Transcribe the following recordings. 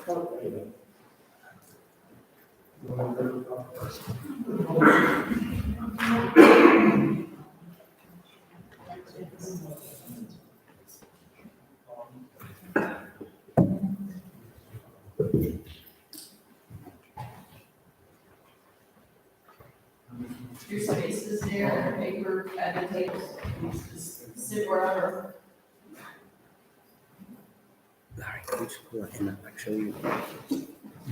Your spaces there, paper at the tables, just sit wherever. All right, which one? And I'll show you.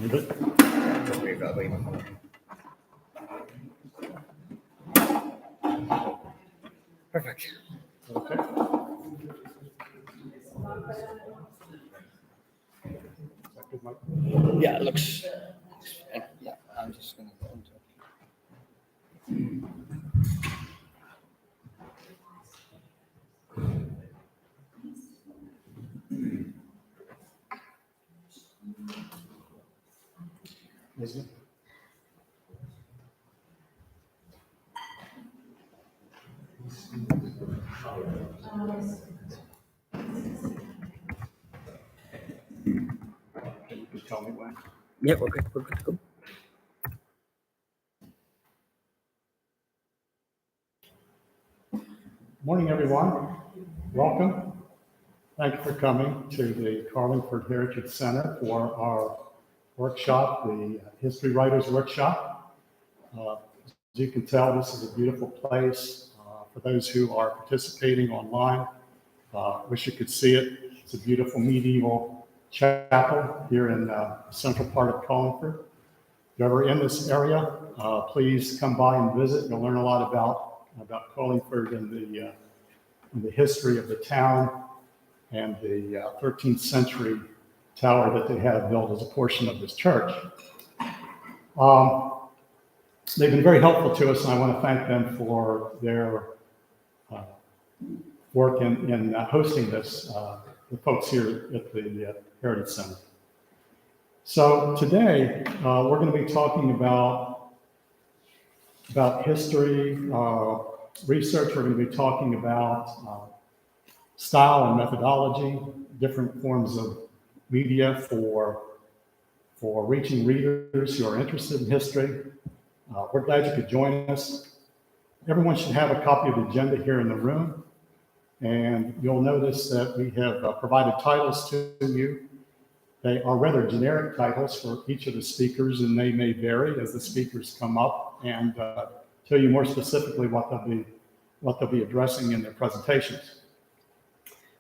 Good. Just wait that way. Perfect. Okay. Yeah, it looks. Yeah, I'm just gonna go into. Is it? You can tell me when. Yeah, we're good. We're good to go. Morning, everyone. Welcome. Thank you for coming to the Carlingford Heritage Center for our workshop, the History Writers Workshop. As you can tell, this is a beautiful place. For those who are participating online, wish you could see it. It's a beautiful medieval chapel here in the central part of Carlingford. If you're ever in this area, please come by and visit. You'll learn a lot about Carlingford and the history of the town and the 13th century tower that they have built as a portion of this church. They've been very helpful to us, and I want to thank them for their work in hosting this, the folks here at the Heritage Center. So today, we're going to be talking about history, research. We're going to be talking about style and methodology, different forms of media for reaching readers who are interested in history. We're glad you could join us. Everyone should have a copy of the agenda here in the room. And you'll notice that we have provided titles to you. They are rather generic titles for each of the speakers, and they may vary as the speakers come up and tell you more specifically what they'll be addressing in their presentations.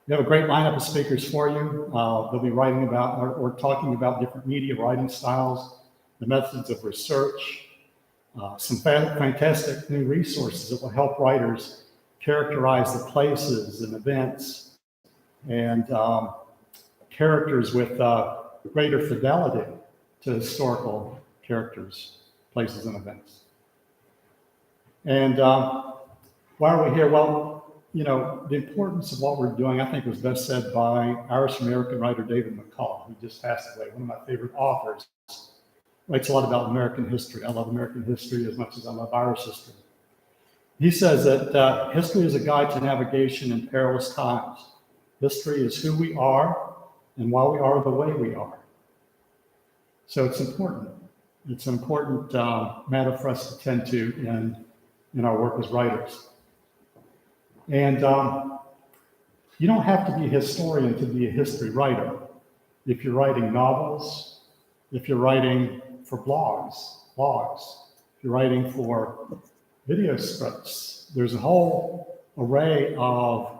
We have a great lineup of speakers for you. They'll be writing about or talking about different media writing styles, the methods of research, some fantastic new resources that will help writers characterize the places and events and characters with greater fidelity to historical characters, places, and events. And why are we here? Well, you know, the importance of what we're doing, I think, was best said by Irish-American writer David McCullough, who just passed away, one of my favorite authors. Writes a lot about American history. I love American history as much as I love Irish history. He says that history is a guide to navigation in perilous times. History is who we are and why we are the way we are. So it's important. It's an important matter for us to tend to in our work as writers. And you don't have to be a historian to be a history writer. If you're writing novels, if you're writing for blogs, if you're writing for video scripts, there's a whole array of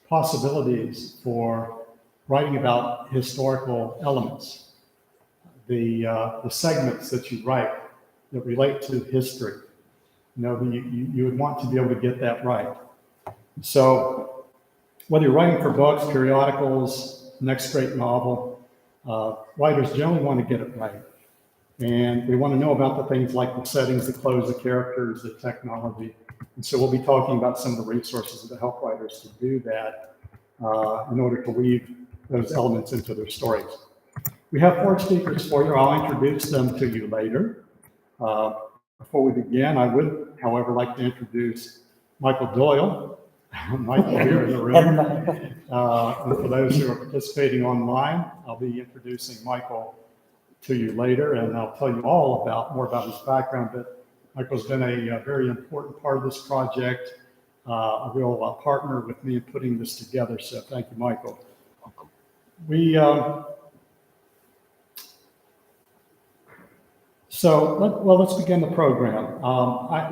possibilities for writing about historical elements. The segments that you write that relate to history, you know, you would want to be able to get that right. So whether you're writing for books, periodicals, next great novel, writers generally want to get it right. And we want to know about the things like the settings, the clothes, the characters, the technology. And so we'll be talking about some of the resources that help writers to do that in order to weave those elements into their stories. We have 4 speakers for you. I'll introduce them to you later. Before we begin, I would, however, like to introduce Michael Doyle. Michael here in the room. And for those who are participating online, I'll be introducing Michael to you later, and I'll tell you all more about his background. But Michael's been a very important part of this project, a real partner with me in putting this together. So thank you, Michael. Let's begin the program.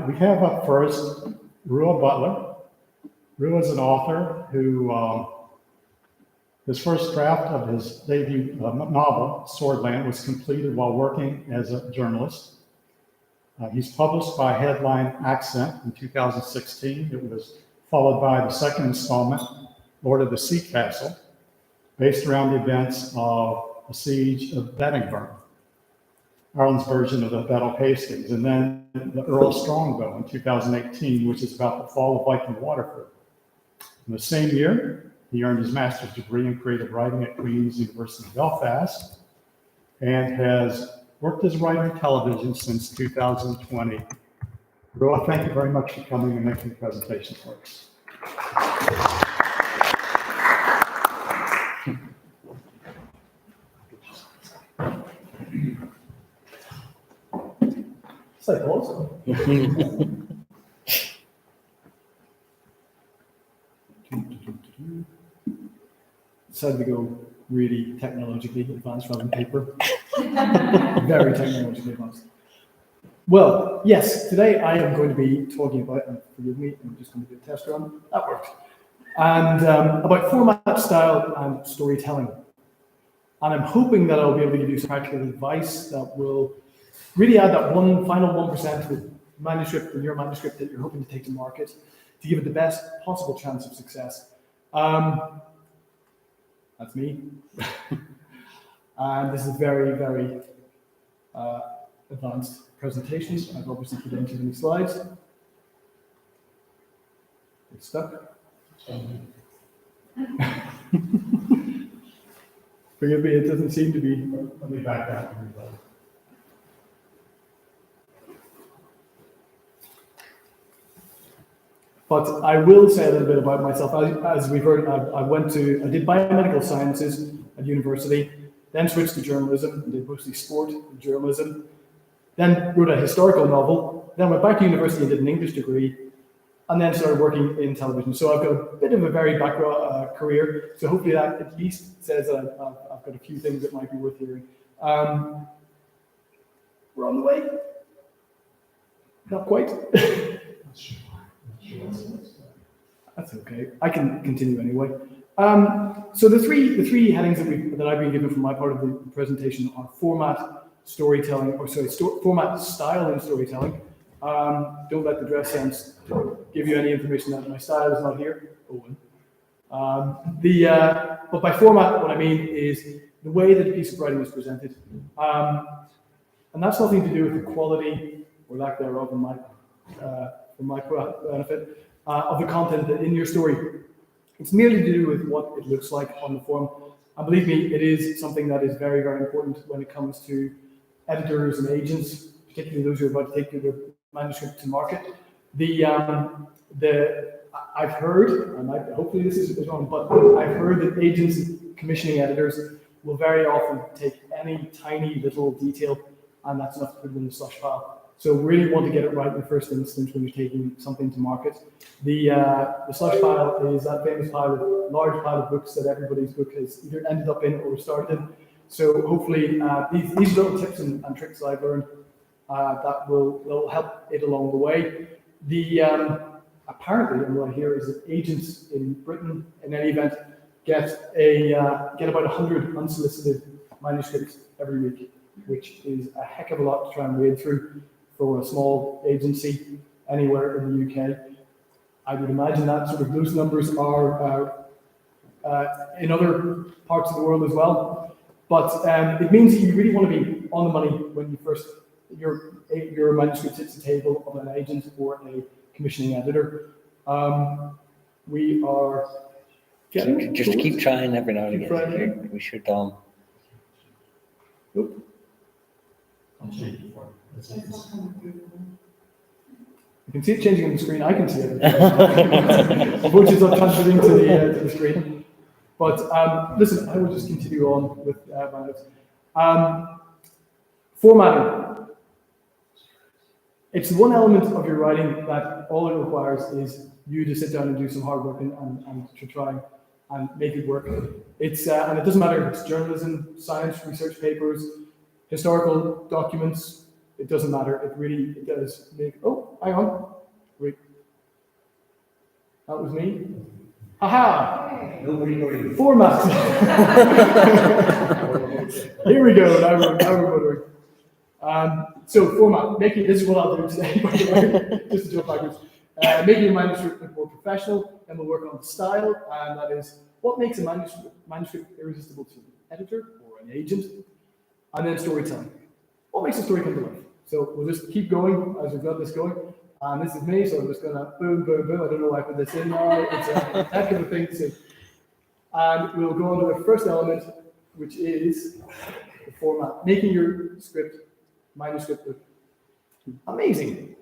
We have up first Rua Butler. Rua is an author who his first draft of his debut novel, Swordland, was completed while working as a journalist. He's published by Headline Accent in 2016. It was followed by the second installment, Lord of the Sea Castle, based around the events of the Siege of Benningburn, Ireland's version of the Battle of Hastings, and then the Earl of Strongbow in 2018, which is about the fall of Viking Waterford. In the same year, he earned his master's degree in creative writing at Queen's University Belfast and has worked as a writer in television since 2020. Rua, thank you very much for coming and making the presentation for us. It's like awesome. Decided to go really technologically advanced rather than paper. Very technologically advanced. Well, yes, today I am going to be talking about, and forgive me, I'm just going to do a test run. That worked. And about format, style, and storytelling. And I'm hoping that I'll be able to give you some practical advice that will really add that final 1% to the manuscript, and your manuscript that you're hoping to take to market, to give it the best possible chance of success. That's me. And this is very, very advanced presentation. I've obviously put in too many slides. It's stuck. Forgive me, it doesn't seem to be. Let me back out. But I will say a little bit about myself. As we've heard, I did biomedical sciences at university, then switched to journalism, and did mostly sport and journalism, then wrote a historical novel, then went back to university and did an English degree, and then started working in television. So I've got a bit of a varied background career, so hopefully that at least says that I've got a few things that might be worth hearing. We're on the way. Not quite. That's okay. I can continue anyway. So the three headings that I've been given from my part of the presentation are format, storytelling, format, style, and storytelling. Don't let the dress sense give you any information that my style is not here. Owen. But by format, what I mean is the way that a piece of writing is presented, and that's nothing to do with the quality or lack thereof in for my benefit, of the content in your story. It's merely to do with what it looks like on the form. And believe me, it is something that is very, very important when it comes to editors and agents, particularly those who are about to take their manuscript to market. I've heard, and hopefully this is wrong, but I've heard that agents and commissioning editors will very often take any tiny little detail, and that's enough to put it in the slush pile. So we really want to get it right in the first instance when you're taking something to market. The slush pile is that famous large pile of books that everybody's book has either ended up in or started in. So hopefully these little tips and tricks that I've learned that will help it along the way. Apparently, and what I hear is that agents in Britain, in any event, get about 100 unsolicited manuscripts every week, which is a heck of a lot to try and wade through for a small agency anywhere in the UK. I would imagine that those numbers are in other parts of the world as well. But it means that you really want to be on the money when your manuscript hits the table of an agent or a commissioning editor. We are getting just keep trying every now and again. We should You can see it changing on the screen. I can see it. Unfortunately, it's not transferring to the screen. But listen, I will just continue on with my notes. Formatting. It's one element of your writing that all it requires is you to sit down and do some hard work and to try and make it work. It's and it doesn't matter if it's journalism, science, research papers, historical documents. It doesn't matter. It does make. Oh, hang on. Wait. That was me. Haha. Format. Here we go. Now we're motoring. So format. This is what I'll do today, by the way, just to jump backwards. Making your manuscript look more professional, and we'll work on style, and that is what makes a manuscript irresistible to an editor or an agent, and then storytelling. What makes a story come to life? So we'll just keep going as we've got this going. And this is me, so I'm just gonna boom, boom, boom. I don't know why I put this in now. It's a heck of a thing to say. And we'll go on to the first element, which is the format. Making your manuscript look amazing.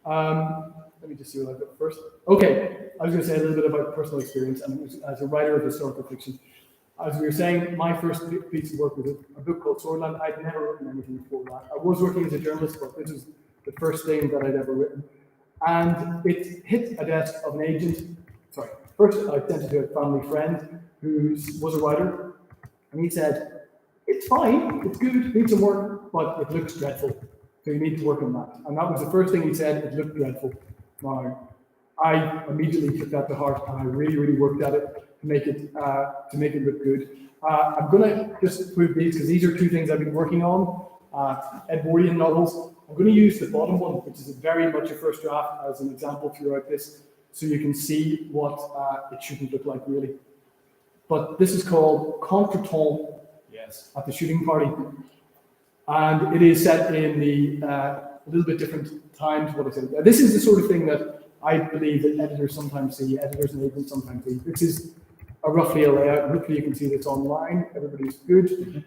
Let me just see what I've got first. Okay, I was going to say a little bit about personal experience and as a writer of historical fiction. As we were saying, my first piece of work was a book called Swordland. I'd never written anything before that. I was working as a journalist, but this was the first thing that I'd ever written. And it hit a desk of an agent. Sorry, first I sent it to a family friend who was a writer, and he said, "It's fine, it's good, needs some work, but it looks dreadful. So you need to work on that." And that was the first thing he said, it looked dreadful. Now, I immediately took that to heart, and I really, really worked at it to make it look good. I'm going to just prove these, because these are two things I've been working on, Edwardian novels. I'm going to use the bottom one, which is very much a first draft, as an example throughout this, so you can see what it shouldn't look like, really. But this is called Contretemps, yes, at the shooting party. And it is set in the a little bit different time to what I said. This is the sort of thing that I believe that editors sometimes see, editors and agents sometimes see. This is roughly a layout. Hopefully you can see this online. Everybody's good.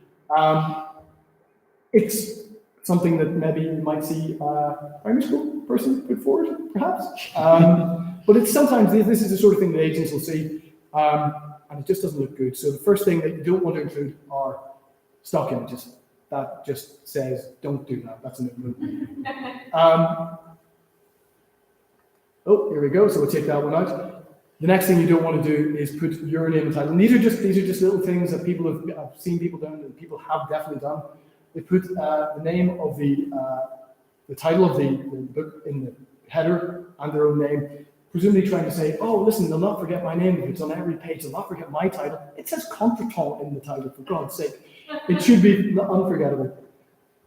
It's something that maybe you might see a primary school person put forward, perhaps. But it's sometimes, this is the sort of thing that agents will see, and it just doesn't look good. So the first thing that you don't want to include are stock images. That just says, don't do that. That's a no. Oh, here we go. So we'll take that one out. The next thing you don't want to do is put your name and title. And these are just little things that people I've seen people done, and people have definitely done. They put the name of the title of the book in the header and their own name, presumably trying to say, oh, listen, they'll not forget my name if it's on every page. They'll not forget my title. It says Contretemps in the title, for God's sake. It should be unforgettable.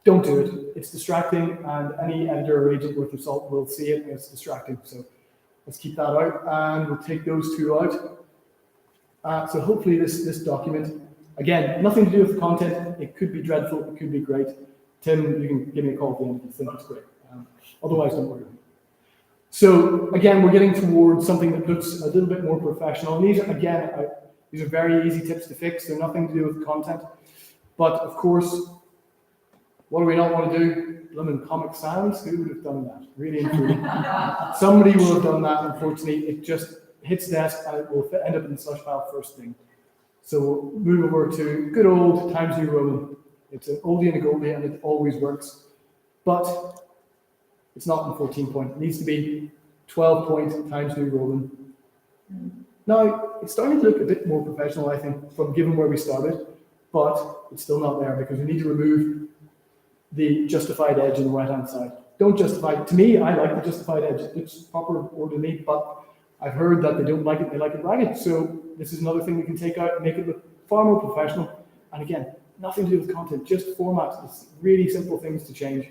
Don't do it. It's distracting, and any editor or agent worth their salt will see it, and it's distracting. So let's keep that out, and we'll take those two out. So hopefully this document, again, nothing to do with the content. It could be dreadful. It could be great. Tim, you can give me a call at the end if you think it's great. Otherwise, don't worry. So again, we're getting towards something that looks a little bit more professional. And these are, again, these are very easy tips to fix. They're nothing to do with content. But of course, what do we not want to do? Lemon Comic Sans, who would have done that? Really and truly. Somebody will have done that, unfortunately. It just hits desk and it will end up in the slush pile first thing. So we'll move over to good old Times New Roman. It's an oldie and a goldie, and it always works. But it's not in 14 point. It needs to be 12 point Times New Roman. Now, it's starting to look a bit more professional, I think, from given where we started, but it's still not there because we need to remove the justified edge on the right-hand side. Don't justify, to me, I like the justified edge. It's proper orderly, but I've heard that they don't like it, they like it ragged. So this is another thing we can take out and make it look far more professional. And again, nothing to do with content, just format. It's really simple things to change.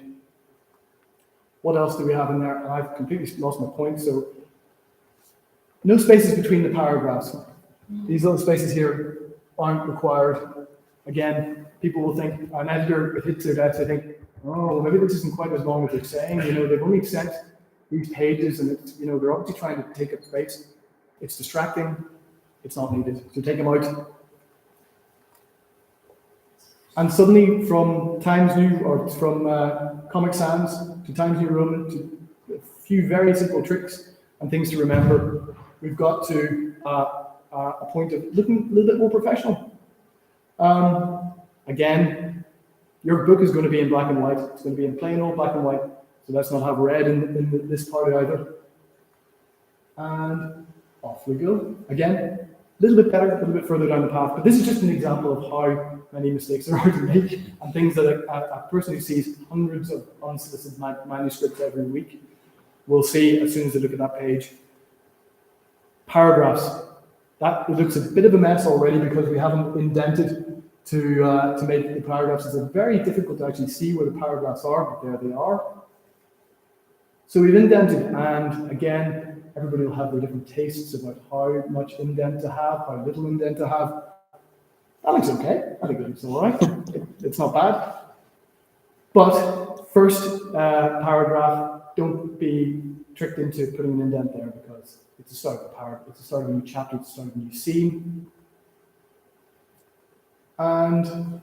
What else do we have in there? And I've completely lost my point. So no spaces between the paragraphs. These little spaces here aren't required. Again, people will think, an editor hits their desk, they think, oh, maybe this isn't quite as long as they're saying. You know, they've only sent these pages, and it's, you know, they're obviously trying to take up space. It's distracting. It's not needed. So take them out. And suddenly, from Times New, or from Comic Sans to Times New Roman to a few very simple tricks and things to remember. We've got to a point of looking a little bit more professional. Again, your book is going to be in black and white. It's going to be in plain old black and white. So let's not have red in this part either. And off we go. Again, a little bit better, a little bit further down the path. But this is just an example of how many mistakes there are to make and things that a person who sees hundreds of unsolicited manuscripts every week will see as soon as they look at that page. Paragraphs. That looks a bit of a mess already because we haven't indented to make the paragraphs. It's very difficult to actually see where the paragraphs are, but there they are. So we've indented, and again, everybody will have their different tastes about how much indent to have, how little indent to have. That looks okay. I think it looks all right. It's not bad. But first paragraph, don't be tricked into putting an indent there because it's the start of a paragraph, it's the start of a new chapter, it's the start of a new scene. And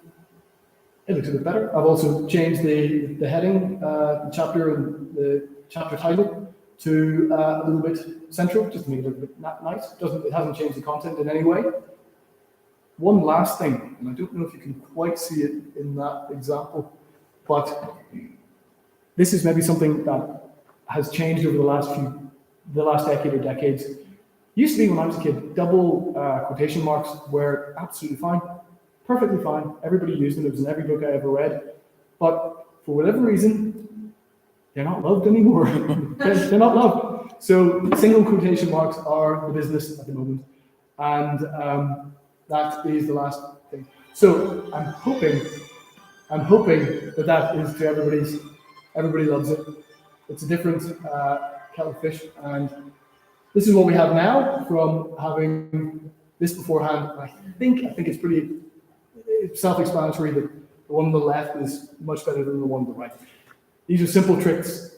it looks a bit better. I've also changed the heading, the chapter and the chapter title to a little bit central, just to make it a little bit nice. It hasn't changed the content in any way. One last thing, and I don't know if you can quite see it in that example, but this is maybe something that has changed over the last decade or decades. Used to be when I was a kid, double quotation marks were absolutely fine, perfectly fine. Everybody used them. It was in every book I ever read. But for whatever reason, they're not loved anymore. They're not loved. So single quotation marks are the business at the moment. And that is the last thing. So I'm hoping that is to everybody loves it. It's a different kettle of fish. And this is what we have now from having this beforehand. I think it's pretty self-explanatory that the one on the left is much better than the one on the right. These are simple tricks.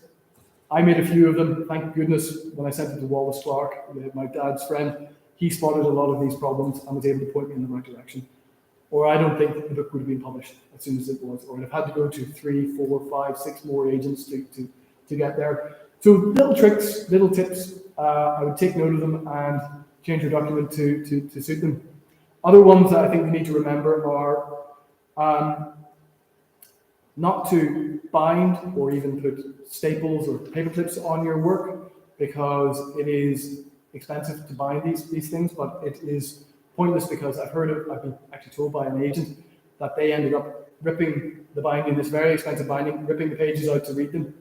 I made a few of them, thank goodness, when I sent it to Wallace Clark, my dad's friend. He spotted a lot of these problems and was able to point me in the right direction. Or I don't think the book would have been published as soon as it was, or I'd have had to go to 3, 4, 5, 6 more agents to get there. So little tricks, little tips, I would take note of them and change your document to suit them. Other ones that I think we need to remember are not to bind or even put staples or paper clips on your work because it is expensive to bind these things, but it is pointless because I've been actually told by an agent that they ended up ripping the binding, this very expensive binding, ripping the pages out to read them.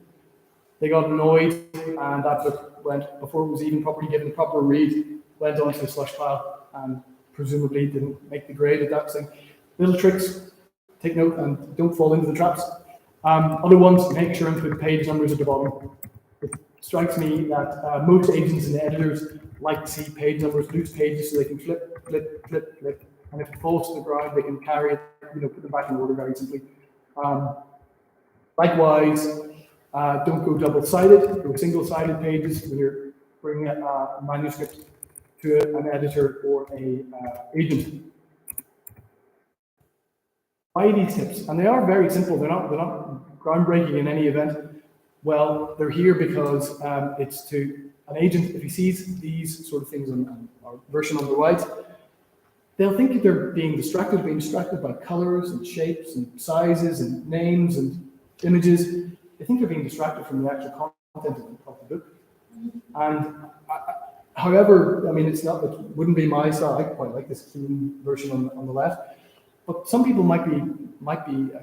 They got annoyed and that book went, before it was even properly given a proper read, went onto the slush pile and presumably didn't make the grade at that thing. Little tricks, take note and don't fall into the traps. Other ones, make sure and put page numbers at the bottom. It strikes me that most agents and editors like to see page numbers, loose pages, so they can flip, and if it falls to the ground, they can carry it, put them back in order very simply. Likewise, don't go double-sided, go single-sided pages when you're bringing a manuscript to an editor or a agent. Why these tips? And they are very simple. They're not groundbreaking in any event. Well, they're here because it's to an agent, if he sees these sort of things on our version on the right, they'll think that they're being distracted by colors and shapes and sizes and names and images. They think they're being distracted from the actual content of the book. And however, it wouldn't be my style. I quite like this clean version on the left. But some people might be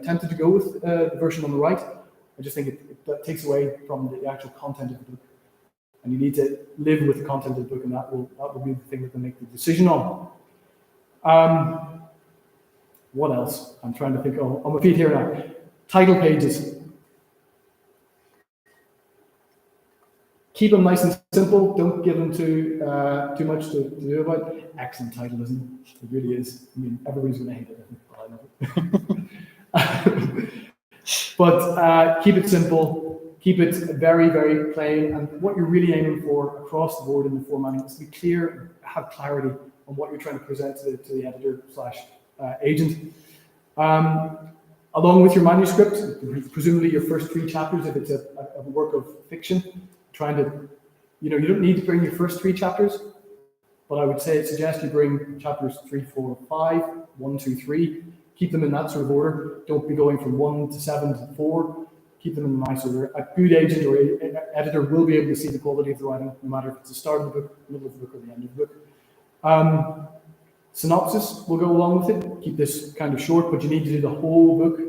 tempted to go with the version on the right. I just think it takes away from the actual content of the book. And you need to live with the content of the book, and that will be the thing that they make the decision on. What else? I'm trying to think on my feet here now. Title pages. Keep them nice and simple. Don't give them too much to do about it. Excellent title, isn't it? It really is. Everybody's going to hate it. I love it. But keep it simple. Keep it very, very plain. And what you're really aiming for across the board in the formatting is to be clear, have clarity on what you're trying to present to the editor/agent. Along with your manuscript, presumably your first 3 chapters, if it's a work of fiction, trying to, you don't need to bring your first 3 chapters, but I would suggest you bring chapters 3, 4, 5, 1, 2, 3. Keep them in that sort of order. Don't be going from 1 to 7 to 4. Keep them in a nice order. A good agent or editor will be able to see the quality of the writing, no matter if it's the start of the book, middle of the book, or the end of the book. Synopsis will go along with it. Keep this kind of short, but you need to do the whole book.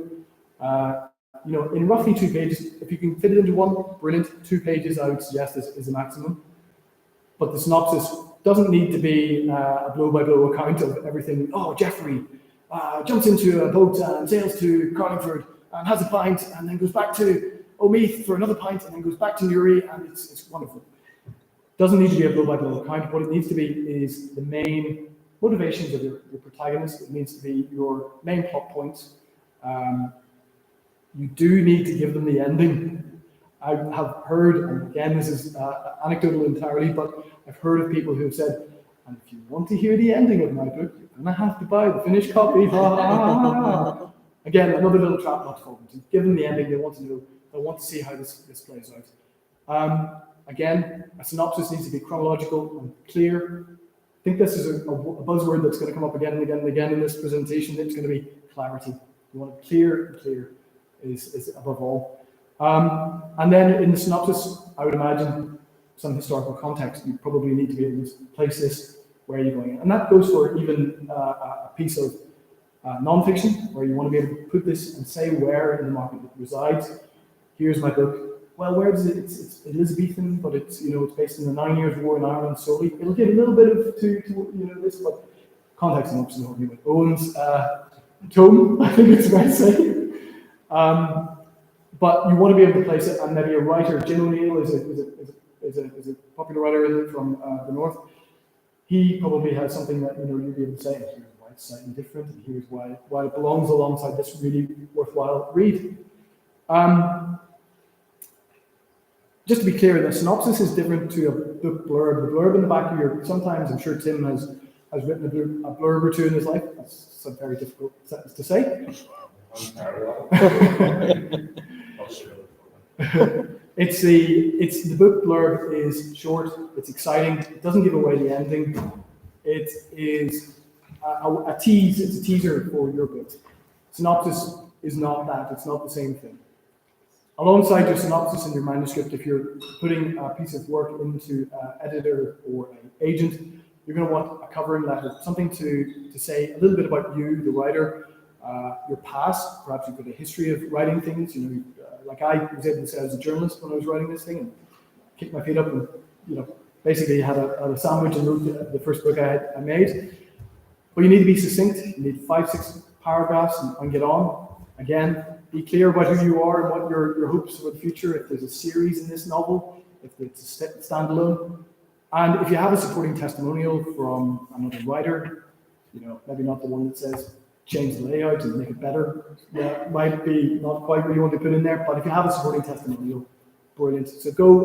In roughly 2 pages. If you can fit it into one, brilliant. 2 pages, I would suggest, is the maximum. But the synopsis doesn't need to be a blow-by-blow account of everything. Oh, Geoffrey jumps into a boat and sails to Carlingford and has a pint and then goes back to Omeath for another pint and then goes back to Newry, and it's wonderful. Doesn't need to be a blow-by-blow account. What it needs to be is the main motivations of your protagonist. It needs to be your main plot points. You do need to give them the ending. I have heard, and again, this is anecdotal entirely, but I've heard of people who have said, and if you want to hear the ending of my book, you're going to have to buy the finished copy. Again, another little trap not to fall into. Give them the ending. They want to know. They want to see how this plays out. Again, a synopsis needs to be chronological and clear. I think this is a buzzword that's going to come up again and again and again in this presentation. It's going to be clarity. You want it clear and clear is above all. And then in the synopsis, I would imagine some historical context. You probably need to be able to place this where you're going. And that goes for even a piece of non-fiction, where you want to be able to put this and say where in the market it resides. Here's my book. Well, where does it? It's Elizabethan, but it's based in the 9 Years' War in Ireland solely. It'll give a little bit of to this, but context and obviously talking about Owen's tome, I think it's right to say. But you want to be able to place it, and maybe a writer. Jim O'Neill is a popular writer from the north. He probably has something that you'll be able to say. Here's why it's slightly different, and here's why it belongs alongside this really worthwhile read. Just to be clear, the synopsis is different to a book blurb. The blurb in the back of sometimes I'm sure Tim has written a blurb or two in his life. That's a very difficult sentence to say. It's the book blurb is short, it's exciting, it doesn't give away the ending. It is a tease, it's a teaser for your book. Synopsis is not that, it's not the same thing. Alongside your synopsis and your manuscript, if you're putting a piece of work into an editor or an agent, you're going to want a covering letter, something to say a little bit about you, the writer, your past. Perhaps you've got a history of writing things. Like I was able to say I was a journalist when I was writing this thing, and kicked my feet up and basically had a sandwich and wrote the first book I made. But you need to be succinct. You need 5-6 paragraphs and get on. Again, be clear about who you are and what your hopes for the future. If there's a series in this novel, if it's a standalone, and if you have a supporting testimonial from another writer, maybe not the one that says change the layout and make it better. That might be not quite what you want to put in there, but if you have a supporting testimonial, brilliant. So go